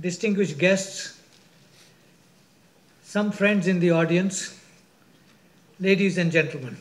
distinguished guests, some friends in the audience, ladies and gentlemen.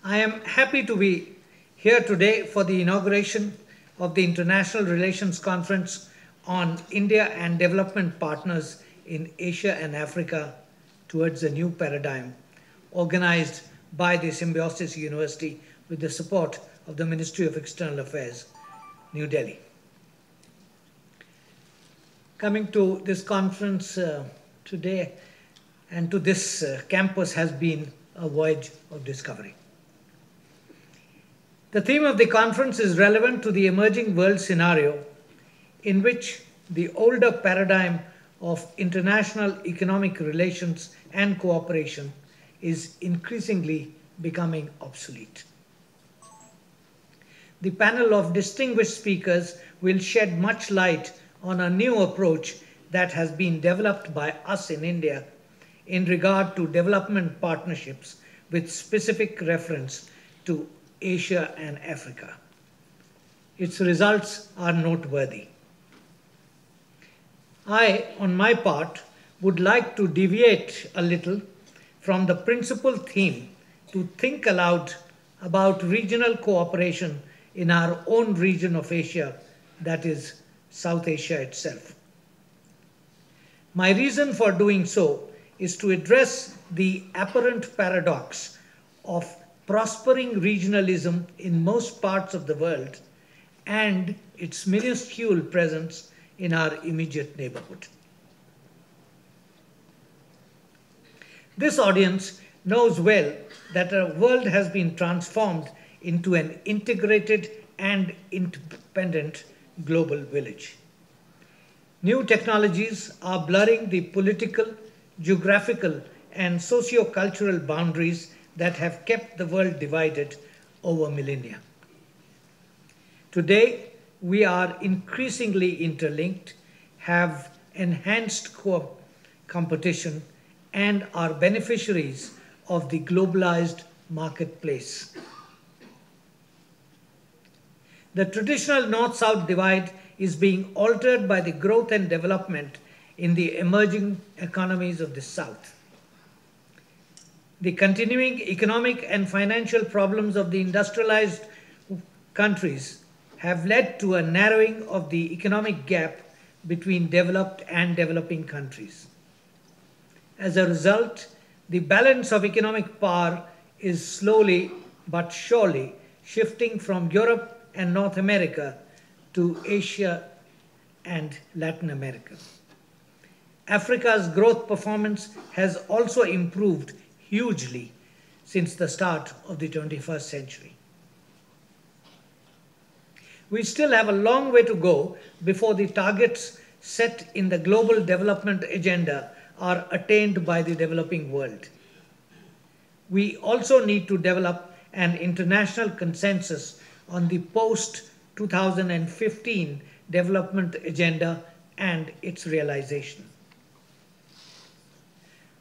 I am happy to be here today for the inauguration of the International Relations Conference on India and Development Partners in Asia and Africa towards a New Paradigm, organized by the Symbiosis University with the support of the Ministry of External Affairs, New Delhi. Coming to this conference today and to this campus has been a voyage of discovery. The theme of the conference is relevant to the emerging world scenario in which the older paradigm of international economic relations and cooperation is increasingly becoming obsolete. The panel of distinguished speakers will shed much light on a new approach that has been developed by us in India in regard to development partnerships with specific reference to Asia and Africa. Its results are noteworthy. I, on my part, would like to deviate a little from the principal theme to think aloud about regional cooperation in our own region of Asia, that is, South Asia itself. My reason for doing so is to address the apparent paradox of prospering regionalism in most parts of the world and its minuscule presence in our immediate neighborhood. This audience knows well that our world has been transformed into an integrated and independent global village. New technologies are blurring the political, geographical, and socio-cultural boundaries that have kept the world divided over millennia. Today, we are increasingly interlinked, have enhanced competition, and are beneficiaries of the globalized marketplace. The traditional North-South divide is being altered by the growth and development in the emerging economies of the South. The continuing economic and financial problems of the industrialized countries have led to a narrowing of the economic gap between developed and developing countries. As a result, the balance of economic power is slowly but surely shifting from Europe and North America to Asia and Latin America. Africa's growth performance has also improved hugely since the start of the 21st century. We still have a long way to go before the targets set in the Global Development Agenda are attained by the developing world. We also need to develop an international consensus on the post-2015 development agenda and its realization.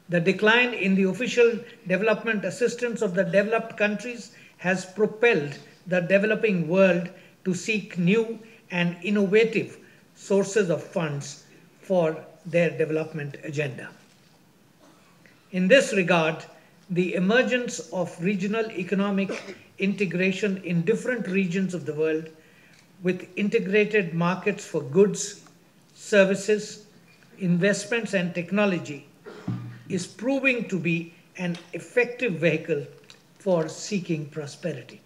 The decline in the official development assistance of the developed countries has propelled the developing world to seek new and innovative sources of funds for their development agenda. In this regard, the emergence of regional economic integration in different regions of the world with integrated markets for goods, services, investments and technology is proving to be an effective vehicle for seeking prosperity.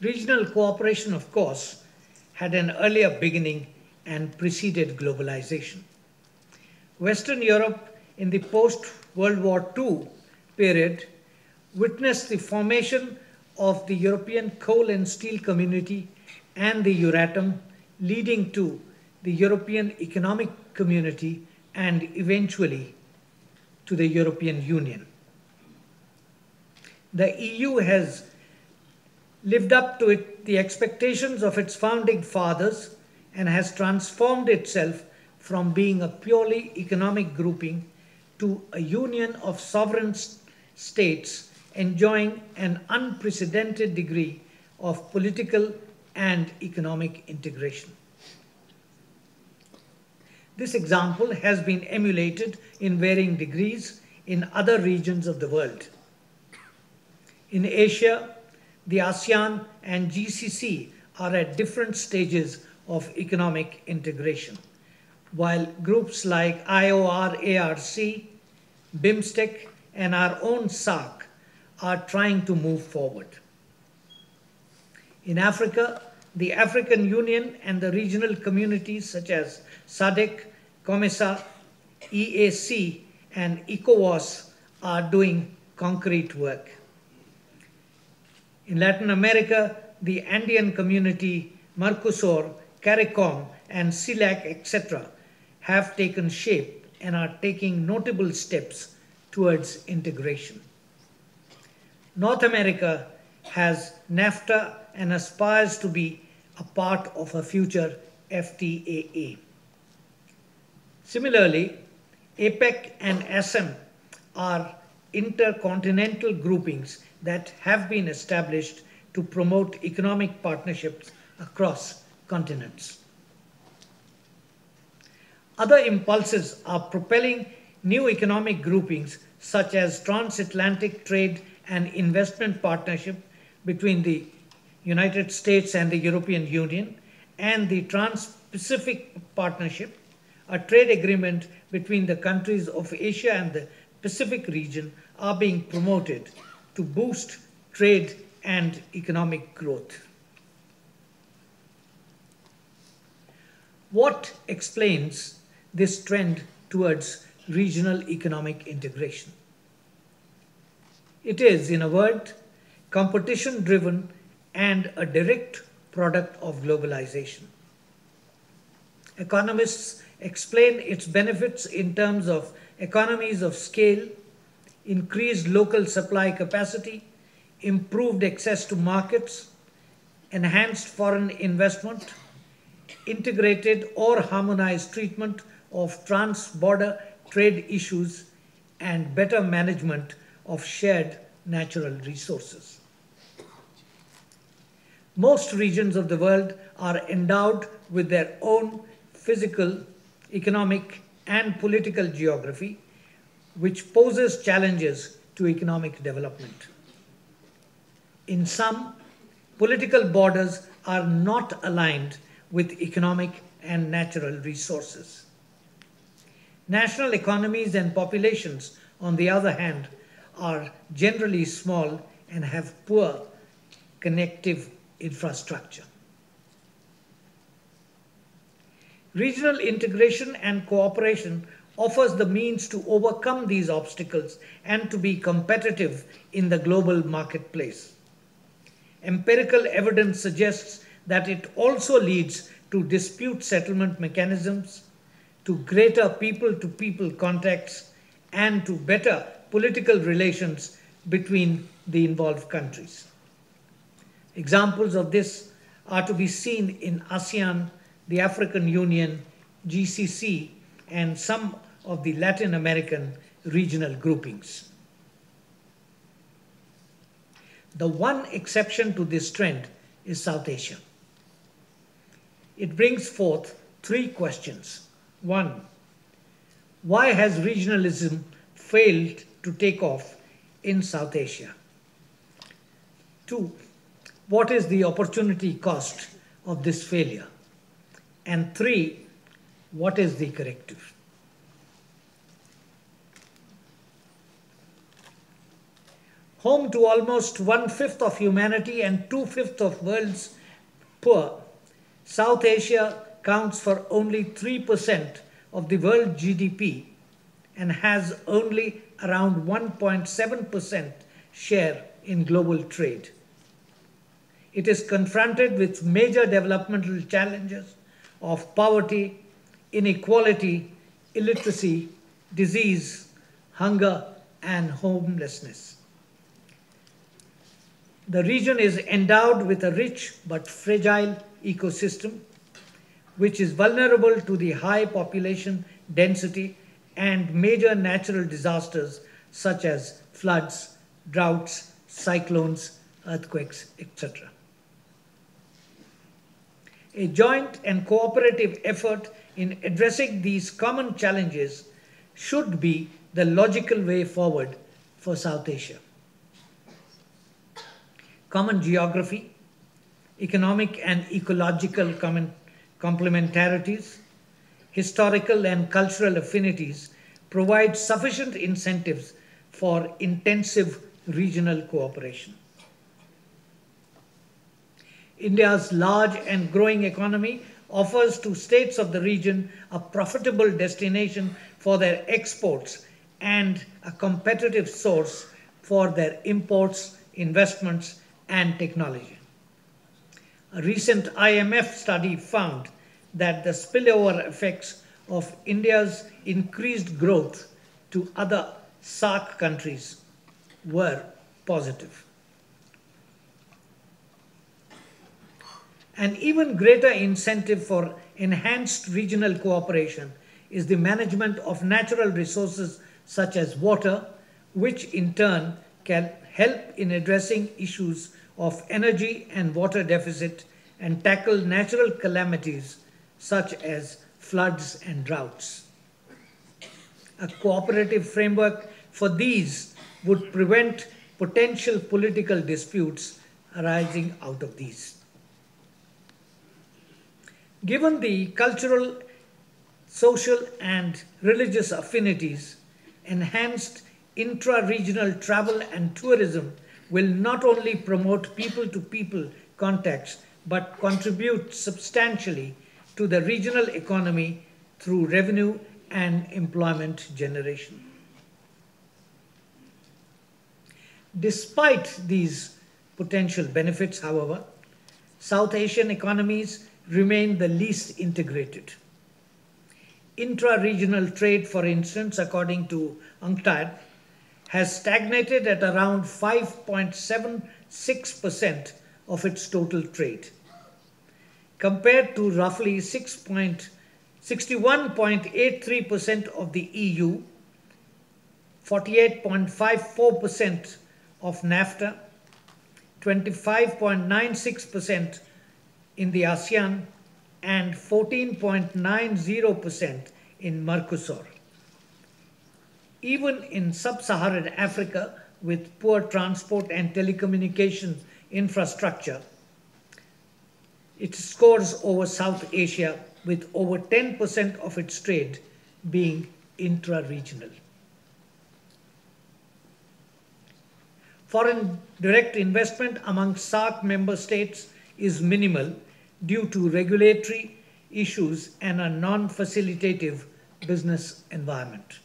Regional cooperation, of course, had an earlier beginning and preceded globalization. Western Europe in the post-World War II period witnessed the formation of the European Coal and Steel Community and the Euratom, leading to the European Economic Community and eventually to the European Union. The EU has lived up to the expectations of its founding fathers and has transformed itself from being a purely economic grouping to a union of sovereign states enjoying an unprecedented degree of political and economic integration. This example has been emulated in varying degrees in other regions of the world. In Asia, the ASEAN and GCC are at different stages of economic integration, while groups like IOR-ARC, BIMSTEC, and our own SAARC are trying to move forward. In Africa, the African Union and the regional communities such as SADC, COMESA, EAC, and ECOWAS are doing concrete work. In Latin America, the Andean community, Mercosur, CARICOM, and CELAC, etc., have taken shape and are taking notable steps towards integration. North America has NAFTA and aspires to be a part of a future FTAA. Similarly, APEC and ASEM are intercontinental groupings that have been established to promote economic partnerships across continents. Other impulses are propelling new economic groupings such as Transatlantic Trade and Investment Partnership between the United States and the European Union, and the Trans-Pacific Partnership, a trade agreement between the countries of Asia and the Pacific region, are being promoted to boost trade and economic growth. What explains this trend towards regional economic integration? It is, in a word, competition-driven and a direct product of globalization. Economists explain its benefits in terms of economies of scale, increased local supply capacity, improved access to markets, enhanced foreign investment, integrated or harmonized treatment of trans-border trade issues, and better management of shared natural resources. Most regions of the world are endowed with their own physical, economic, and political geography, which poses challenges to economic development. In some, political borders are not aligned with economic and natural resources. National economies and populations, on the other hand, are generally small and have poor connective infrastructure. Regional integration and cooperation offers the means to overcome these obstacles and to be competitive in the global marketplace. Empirical evidence suggests that it also leads to dispute settlement mechanisms, to greater people-to-people contacts, and to better political relations between the involved countries. Examples of this are to be seen in ASEAN, the African Union, GCC, and some of the Latin American regional groupings. The one exception to this trend is South Asia. It brings forth three questions. One, why has regionalism failed to take off in South Asia? Two, what is the opportunity cost of this failure? And three, what is the corrective? Home to almost 1/5 of humanity and 2/5 of world's poor, South Asia counts for only 3% of the world GDP and has only around 1.7% share in global trade. It is confronted with major developmental challenges of poverty, inequality, illiteracy, disease, hunger, and homelessness. The region is endowed with a rich but fragile ecosystem, which is vulnerable to the high population density and major natural disasters such as floods, droughts, cyclones, earthquakes, etc. A joint and cooperative effort in addressing these common challenges should be the logical way forward for South Asia. Common geography, economic and ecological complementarities, historical and cultural affinities provide sufficient incentives for intensive regional cooperation. India's large and growing economy offers to states of the region a profitable destination for their exports and a competitive source for their imports, investments, and technology. A recent IMF study found that the spillover effects of India's increased growth to other SAARC countries were positive. An even greater incentive for enhanced regional cooperation is the management of natural resources such as water, which in turn can help in addressing issues of energy and water deficit and tackle natural calamities such as floods and droughts. A cooperative framework for these would prevent potential political disputes arising out of these. Given the cultural, social, and religious affinities, enhanced intra-regional travel and tourism will not only promote people-to-people contacts but contribute substantially to the regional economy through revenue and employment generation. Despite these potential benefits, however, South Asian economies remain the least integrated. Intra-regional trade, for instance, according to UNCTAD, has stagnated at around 5.76% of its total trade, compared to roughly 61.83% of the EU, 48.54% of NAFTA, 25.96% in the ASEAN, and 14.90% in Mercosur. Even in sub-Saharan Africa, with poor transport and telecommunication infrastructure, it scores over South Asia, with over 10% of its trade being intra-regional. Foreign direct investment among SAARC member states is minimal due to regulatory issues and a non-facilitative business environment.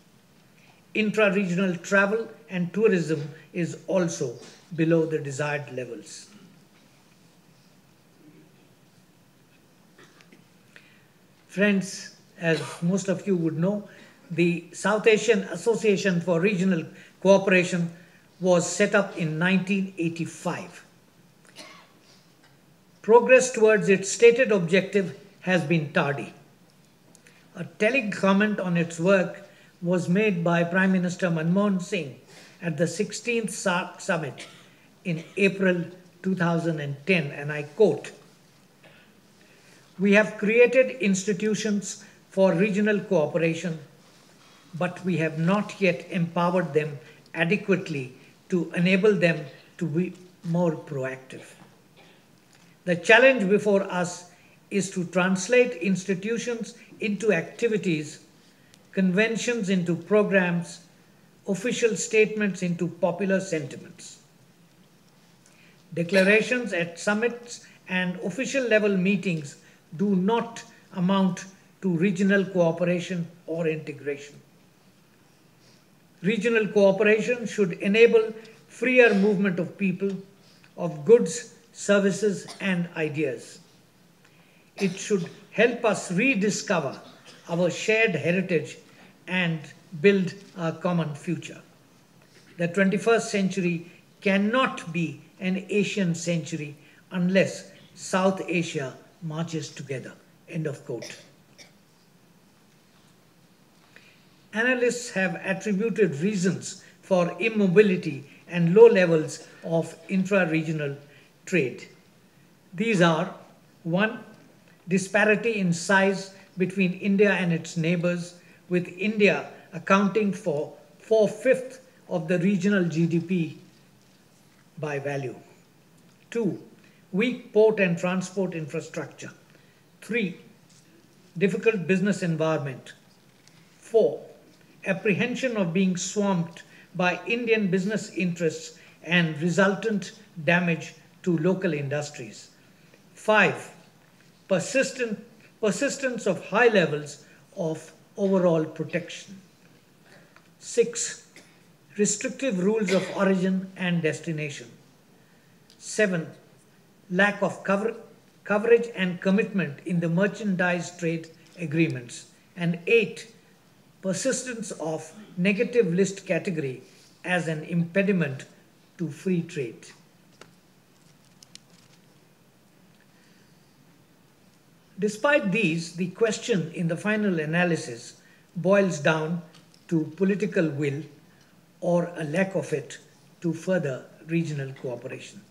Intra-regional travel and tourism is also below the desired levels. Friends, as most of you would know, the South Asian Association for Regional Cooperation was set up in 1985. Progress towards its stated objective has been tardy. A telling comment on its work was made by Prime Minister Manmohan Singh at the 16th SAARC Summit in April 2010, and I quote, "We have created institutions for regional cooperation, but we have not yet empowered them adequately to enable them to be more proactive. The challenge before us is to translate institutions into activities, conventions into programs, official statements into popular sentiments. Declarations at summits and official level meetings do not amount to regional cooperation or integration. Regional cooperation should enable freer movement of people, of goods, services, and ideas. It should help us rediscover our shared heritage and build a common future. The 21st century cannot be an Asian century unless South Asia marches together." End of quote. Analysts have attributed reasons for immobility and low levels of intra-regional trade. These are: 1. disparity in size between India and its neighbors, with India accounting for 4/5 of the regional GDP by value. 2. Weak port and transport infrastructure. 3. Difficult business environment. 4. Apprehension of being swamped by Indian business interests and resultant damage to local industries. 5. Persistence of high levels of overall protection. 6. Restrictive rules of origin and destination. 7. Lack of coverage and commitment in the merchandise trade agreements. And 8. Persistence of negative list category as an impediment to free trade. Despite these, the question in the final analysis boils down to political will or a lack of it to further regional cooperation.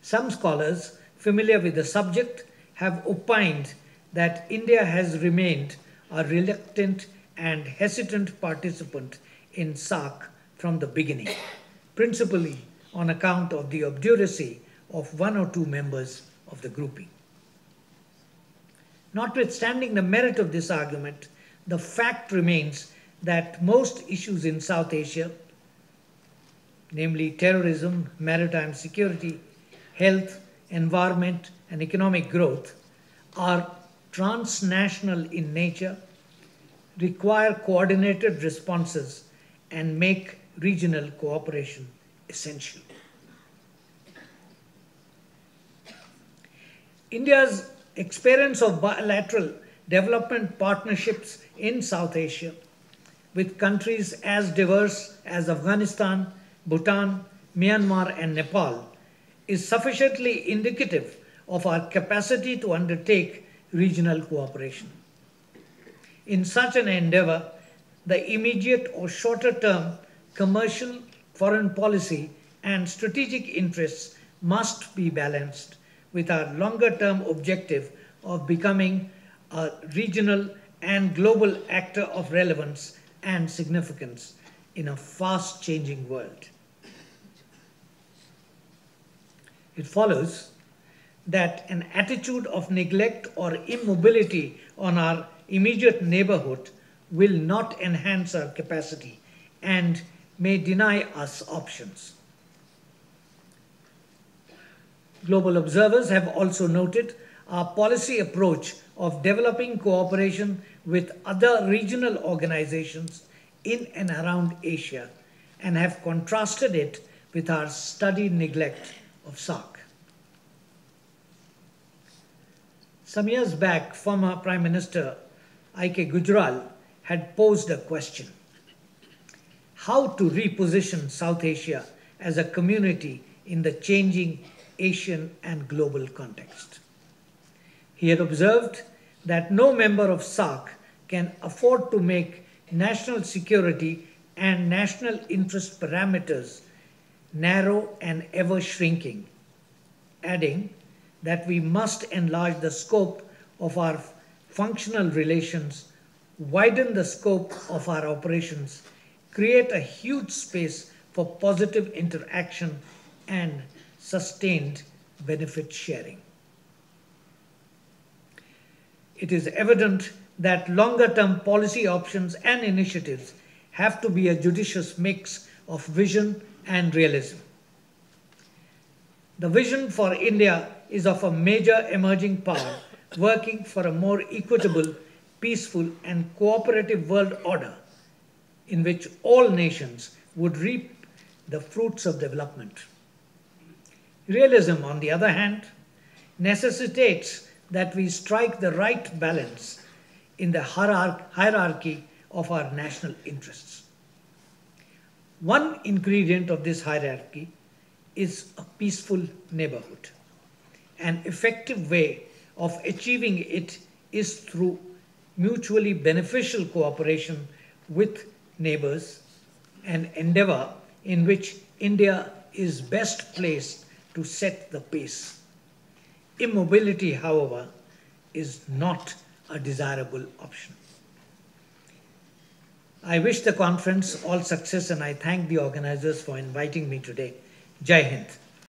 Some scholars familiar with the subject have opined that India has remained a reluctant and hesitant participant in SAARC from the beginning, principally on account of the obduracy of one or two members of the grouping. Notwithstanding the merit of this argument, the fact remains that most issues in South Asia, namely terrorism, maritime security, health, environment, and economic growth, are transnational in nature, require coordinated responses, and make regional cooperation essential. India's experience of bilateral development partnerships in South Asia with countries as diverse as Afghanistan, Bhutan, Myanmar, and Nepal is sufficiently indicative of our capacity to undertake regional cooperation. In such an endeavor, the immediate or shorter-term commercial, foreign policy, and strategic interests must be balanced with our longer-term objective of becoming a regional and global actor of relevance and significance in a fast-changing world. It follows that an attitude of neglect or immobility on our immediate neighborhood will not enhance our capacity and may deny us options. Global observers have also noted our policy approach of developing cooperation with other regional organizations in and around Asia and have contrasted it with our studied neglect of SAARC. Some years back, former Prime Minister I.K. Gujral had posed a question: how to reposition South Asia as a community in the changing Asian and global context. He had observed that no member of SAARC can afford to make national security and national interest parameters narrow and ever shrinking, adding that we must enlarge the scope of our functional relations, widen the scope of our operations, create a huge space for positive interaction and sustained benefit sharing. It is evident that longer-term policy options and initiatives have to be a judicious mix of vision and realism. The vision for India is of a major emerging power working for a more equitable, peaceful, and cooperative world order in which all nations would reap the fruits of development. Realism, on the other hand, necessitates that we strike the right balance in the hierarchy of our national interests. One ingredient of this hierarchy is a peaceful neighborhood. An effective way of achieving it is through mutually beneficial cooperation with neighbors, an endeavor in which India is best placed to set the pace. Immobility, however, is not a desirable option. I wish the conference all success and I thank the organizers for inviting me today. Jai Hind.